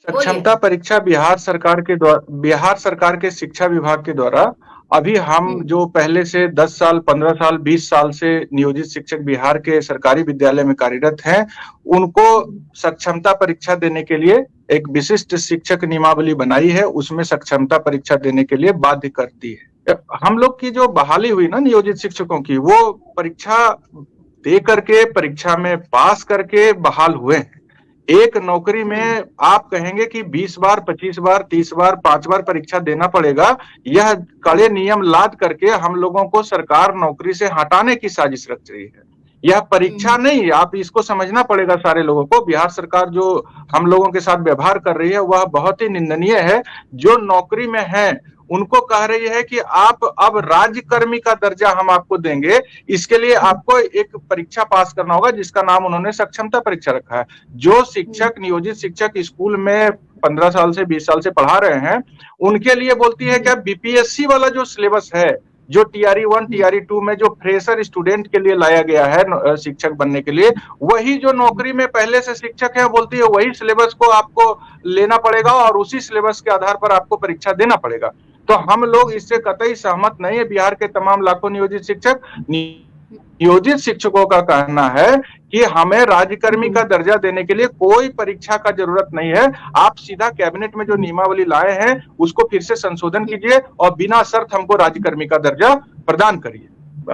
बोलिए। सक्षमता परीक्षा बिहार सरकार के शिक्षा विभाग के द्वारा अभी हम हम्म। जो पहले से 10 साल, 15 साल, 20 साल से नियोजित शिक्षक बिहार के सरकारी विद्यालय में कार्यरत हैं, उनको हम्म। सक्षमता परीक्षा देने के लिए एक विशिष्ट शिक्षक नियमावली बनाई है, उसमें सक्षमता परीक्षा देने के लिए बाध्य करती है। हम लोग की जो बहाली हुई ना नियोजित शिक्षकों की, वो परीक्षा दे करके, परीक्षा में पास करके बहाल हुए हैं। एक नौकरी में आप कहेंगे कि 20 बार, 25 बार, 30 बार, 5 बार परीक्षा देना पड़ेगा, यह कड़े नियम लाद करके हम लोगों को सरकार नौकरी से हटाने की साजिश रच रही है। यह परीक्षा नहीं, आप इसको समझना पड़ेगा सारे लोगों को। बिहार सरकार जो हम लोगों के साथ व्यवहार कर रही है वह बहुत ही निंदनीय है। जो नौकरी में है उनको कह रही है कि आप अब राज्यकर्मी का दर्जा हम आपको देंगे, इसके लिए आपको एक परीक्षा पास करना होगा जिसका नाम उन्होंने सक्षमता परीक्षा रखा है। जो शिक्षक, नियोजित शिक्षक स्कूल में 15 साल से 20 साल से पढ़ा रहे हैं, उनके लिए बोलती है कि बीपीएससी वाला जो सिलेबस है, जो टीआरई 1, टीआरई 2 में जो फ्रेशर स्टूडेंट के लिए लाया गया है शिक्षक बनने के लिए, वही जो नौकरी में पहले से शिक्षक है बोलती है वही सिलेबस को आपको लेना पड़ेगा और उसी सिलेबस के आधार पर आपको परीक्षा देना पड़ेगा। तो हम लोग इससे कतई सहमत नहीं है। बिहार के तमाम लाखों नियोजित शिक्षकों का कहना है कि हमें राज्यकर्मी का दर्जा देने के लिए कोई परीक्षा का जरूरत नहीं है। आप सीधा कैबिनेट में जो नियमावली लाए हैं उसको फिर से संशोधन कीजिए और बिना शर्त हमको राज्यकर्मी का दर्जा प्रदान करिए।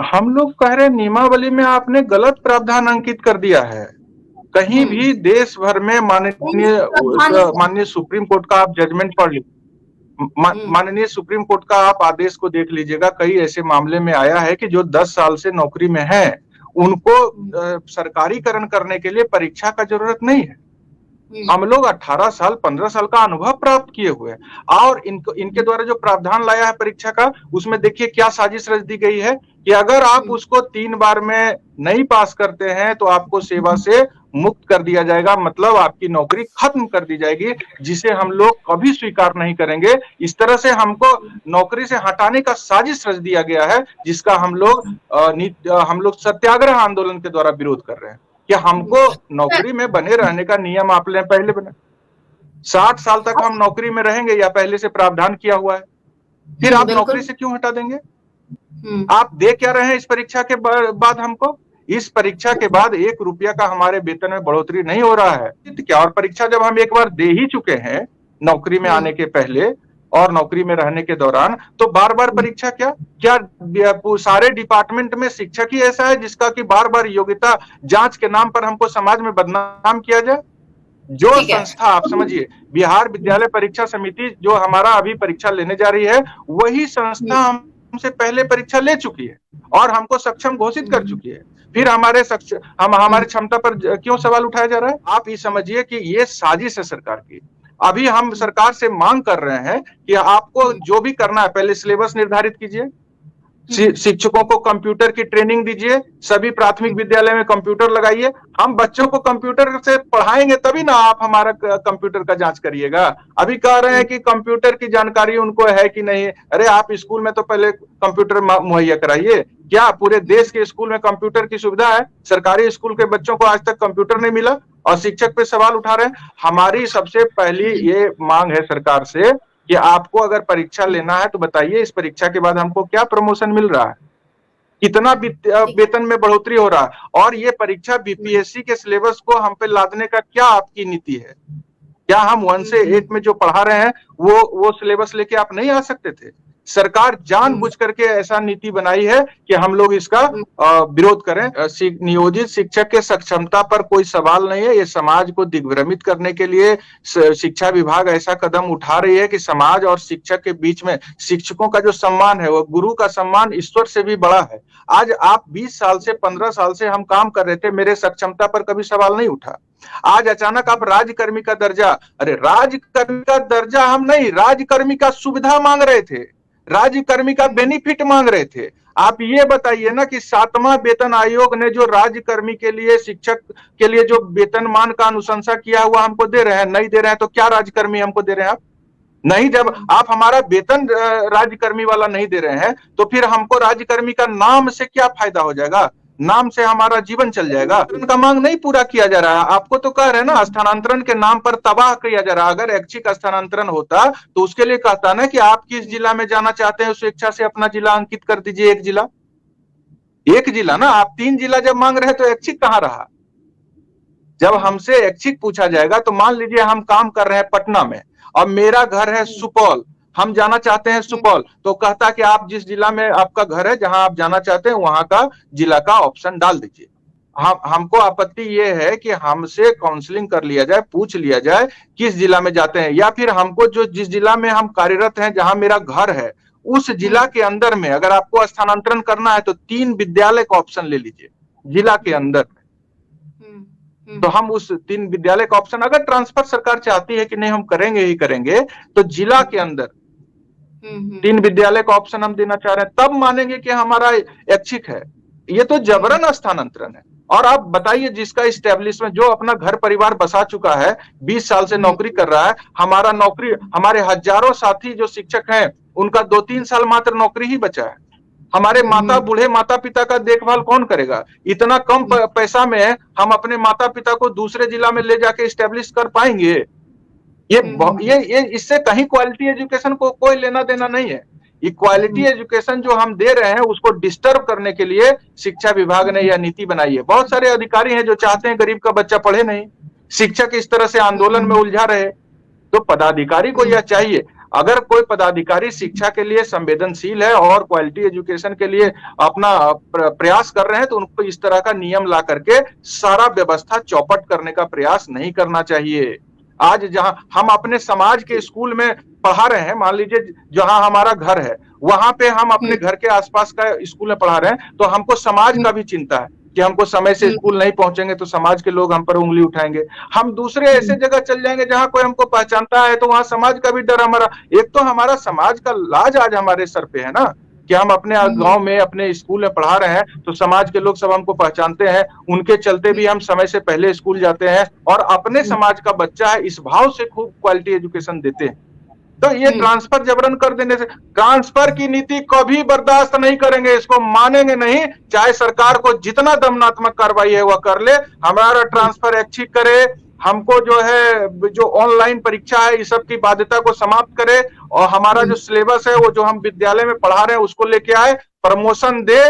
हम लोग कह रहे हैं नियमावली में आपने गलत प्रावधान अंकित कर दिया है। कहीं भी देश भर में माननीय सुप्रीम कोर्ट का आप जजमेंट पढ़ लीजिए, माननीय सुप्रीम कोर्ट का आप आदेश को देख लीजिएगा। कई ऐसे मामले में आया है कि जो 10 साल से नौकरी में है उनको सरकारीकरण करने के लिए परीक्षा का जरूरत नहीं है। हम लोग 18 साल, 15 साल का अनुभव प्राप्त किए हुए हैं और इनके द्वारा जो प्रावधान लाया है परीक्षा का, उसमें देखिए क्या साजिश रच दी गई है कि अगर आप उसको 3 बार में नहीं पास करते हैं तो आपको सेवा से मुक्त कर दिया जाएगा, मतलब आपकी नौकरी खत्म कर दी जाएगी, जिसे हम लोग कभी स्वीकार नहीं करेंगे। इस तरह से हमको नौकरी से हटाने का साजिश रच दिया गया है, जिसका हम लोग सत्याग्रह आंदोलन के द्वारा विरोध कर रहे हैं कि हमको नौकरी में बने रहने का नियम आपने पहले बना। 60 साल तक हम नौकरी में रहेंगे या पहले से प्रावधान किया हुआ है, फिर आप नौकरी से क्यों हटा देंगे? आप दे क्या रहे हैं इस परीक्षा के बाद हमको? इस परीक्षा के बाद 1 रुपया का हमारे वेतन में बढ़ोतरी नहीं हो रहा है क्या? और परीक्षा जब हम एक बार दे ही चुके हैं नौकरी में आने के पहले और नौकरी में रहने के दौरान, तो बार बार परीक्षा क्या सारे डिपार्टमेंट में शिक्षक ही ऐसा है जिसका कि बार बार योग्यता जांच के नाम पर हमको समाज में बदनाम किया जाए? जो संस्था, आप समझिए, बिहार विद्यालय परीक्षा समिति जो हमारा अभी परीक्षा लेने जा रही है, वही संस्था हमसे पहले परीक्षा ले चुकी है और हमको सक्षम घोषित कर चुकी है। फिर हमारे क्षमता पर क्यों सवाल उठाया जा रहा है? आप ये समझिए कि ये साजिश है सरकार की। अभी हम सरकार से मांग कर रहे हैं कि आपको जो भी करना है पहले सिलेबस निर्धारित कीजिए, शिक्षकों को कंप्यूटर की ट्रेनिंग दीजिए, सभी प्राथमिक विद्यालय में कंप्यूटर लगाइए। हम बच्चों को कंप्यूटर से पढ़ाएंगे तभी ना आप हमारा कंप्यूटर का जांच करिएगा। अभी कह रहे हैं कि कंप्यूटर की जानकारी उनको है कि नहीं। अरे आप स्कूल में तो पहले कंप्यूटर मुहैया कराइए। क्या पूरे देश के स्कूल में कंप्यूटर की सुविधा है? सरकारी स्कूल के बच्चों को आज तक कंप्यूटर नहीं मिला और शिक्षक पे सवाल उठा रहे हैं। हमारी सबसे पहली ये मांग है सरकार से कि आपको अगर परीक्षा लेना है तो बताइए इस परीक्षा के बाद हमको क्या प्रमोशन मिल रहा है, कितना वेतन में बढ़ोतरी हो रहा है, और ये परीक्षा बीपीएससी के सिलेबस को हम पे लादने का क्या आपकी नीति है? क्या हम 1 से 8 में जो पढ़ा रहे हैं वो सिलेबस लेके आप नहीं आ सकते थे? सरकार जानबूझ करके ऐसा नीति बनाई है कि हम लोग इसका विरोध करें। नियोजित शिक्षक के सक्षमता पर कोई सवाल नहीं है। ये समाज को दिग्भ्रमित करने के लिए शिक्षा विभाग ऐसा कदम उठा रही है कि समाज और शिक्षक के बीच में शिक्षकों का जो सम्मान है, वो गुरु का सम्मान ईश्वर से भी बड़ा है। आज आप 20 साल से 15 साल से हम काम कर रहे थे, मेरे सक्षमता पर कभी सवाल नहीं उठा। आज अचानक आप राज्यकर्मी का दर्जा, अरे राज्यकर्मी का दर्जा हम नहीं, राज्यकर्मी का सुविधा मांग रहे थे, राज्यकर्मी का बेनिफिट मांग रहे थे। आप ये बताइए ना कि 7वां वेतन आयोग ने जो राज्यकर्मी के लिए, शिक्षक के लिए जो वेतनमान का अनुशंसा किया हुआ हमको दे रहे हैं, नहीं दे रहे हैं तो क्या राज्यकर्मी हमको दे रहे हैं आप? नहीं, जब आप हमारा वेतन राज्यकर्मी वाला नहीं दे रहे हैं तो फिर हमको राज्यकर्मी का नाम से क्या फायदा हो जाएगा? नाम से हमारा जीवन चल जाएगा? उनका मांग नहीं पूरा किया जा रहा है। आपको तो कह रहे हैं ना, स्थानांतरण के नाम पर तबाह किया जा रहा है। अगर ऐच्छिक स्थानांतरण होता तो उसके लिए कहता ना कि आप किस जिला में जाना चाहते हैं, उस इच्छा से अपना जिला अंकित कर दीजिए। एक जिला ना, आप 3 जिला जब मांग रहे हैं तो ऐच्छिक कहां रहा? जब हमसे ऐच्छिक पूछा जाएगा तो मान लीजिए हम काम कर रहे हैं पटना में और मेरा घर है सुपौल, हम जाना चाहते हैं सुपौल, तो कहता कि आप जिस जिला में आपका घर है, जहां आप जाना चाहते हैं वहां का जिला का ऑप्शन डाल दीजिए। हमको आपत्ति ये है कि हमसे काउंसलिंग कर लिया जाए, पूछ लिया जाए किस जिला में जाते हैं, या फिर हमको जो जिस जिला में हम कार्यरत हैं, जहां मेरा घर है, उस जिला के अंदर में अगर आपको स्थानांतरण करना है तो 3 विद्यालय का ऑप्शन ले लीजिए जिला के अंदर। तो हम उस 3 विद्यालय का ऑप्शन, अगर ट्रांसफर सरकार चाहती है कि नहीं हम करेंगे ही करेंगे, तो जिला के अंदर 3 विद्यालय का ऑप्शन हम देना चाह रहे हैं, तब मानेंगे कि हमारा ऐच्छिक है। ये तो जबरन स्थानांतरण है। और आप बताइए, जिसका इस्टेब्लिशमेंट, जो अपना घर परिवार बसा चुका है, 20 साल से नौकरी कर रहा है, हमारा नौकरी, हमारे हजारों साथी जो शिक्षक हैं उनका 2-3 साल मात्र नौकरी ही बचा है। हमारे बूढ़े माता पिता का देखभाल कौन करेगा? इतना कम पैसा में हम अपने माता पिता को दूसरे जिला में ले जाके इस्टेब्लिश कर पाएंगे? ये इससे कहीं क्वालिटी एजुकेशन को कोई लेना देना नहीं है। इक्वालिटी एजुकेशन जो हम दे रहे हैं उसको डिस्टर्ब करने के लिए शिक्षा विभाग ने यह नीति बनाई है। बहुत सारे अधिकारी हैं जो चाहते हैं गरीब का बच्चा पढ़े नहीं, शिक्षक इस तरह से आंदोलन में उलझा रहे। तो पदाधिकारी को यह चाहिए, अगर कोई पदाधिकारी शिक्षा के लिए संवेदनशील है और क्वालिटी एजुकेशन के लिए अपना प्रयास कर रहे हैं, तो उनको इस तरह का नियम ला करके सारा व्यवस्था चौपट करने का प्रयास नहीं करना चाहिए। आज जहां हम अपने समाज के स्कूल में पढ़ा रहे हैं, मान लीजिए जहां हमारा घर है वहां पे हम अपने घर के आसपास का स्कूल में पढ़ा रहे हैं, तो हमको समाज का भी चिंता है कि हमको समय से स्कूल नहीं पहुंचेंगे तो समाज के लोग हम पर उंगली उठाएंगे। हम दूसरे ऐसे जगह चल जाएंगे जहां कोई हमको पहचानता है, तो वहां समाज का भी डर हमारा, एक तो हमारा समाज का लाज आज हमारे सर पे है ना, कि हम अपने गांव में अपने स्कूल में पढ़ा रहे हैं तो समाज के लोग सब हमको पहचानते हैं, उनके चलते भी हम समय से पहले स्कूल जाते हैं और अपने समाज का बच्चा है इस भाव से खूब क्वालिटी एजुकेशन देते हैं। तो ये ट्रांसफर जबरन कर देने से, ट्रांसफर की नीति कभी बर्दाश्त नहीं करेंगे, इसको मानेंगे नहीं, चाहे सरकार को जितना दमनात्मक कार्रवाई है वह कर ले, हमारा ट्रांसफर ऐच्छिक करे, हमको जो है जो ऑनलाइन परीक्षा है इस सब की बाध्यता को समाप्त करे और हमारा जो सिलेबस है वो जो हम विद्यालय में पढ़ा रहे हैं उसको लेके आए, प्रमोशन दे,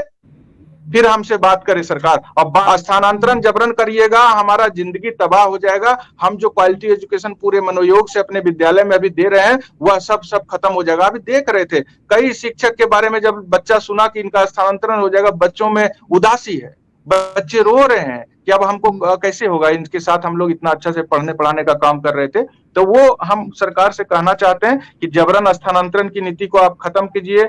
फिर हमसे बात करे सरकार। और स्थानांतरण जबरन करिएगा, हमारा जिंदगी तबाह हो जाएगा। हम जो क्वालिटी एजुकेशन पूरे मनोयोग से अपने विद्यालय में अभी दे रहे हैं वह सब खत्म हो जाएगा। अभी देख रहे थे कई शिक्षक के बारे में, जब बच्चा सुना कि इनका स्थानांतरण हो जाएगा, बच्चों में उदासी है, बच्चे रो रहे हैं कि अब हमको कैसे होगा, इनके साथ हम लोग इतना अच्छा से पढ़ने पढ़ाने का काम कर रहे थे। तो वो हम सरकार से कहना चाहते हैं कि जबरन स्थानांतरण की नीति को आप खत्म कीजिए,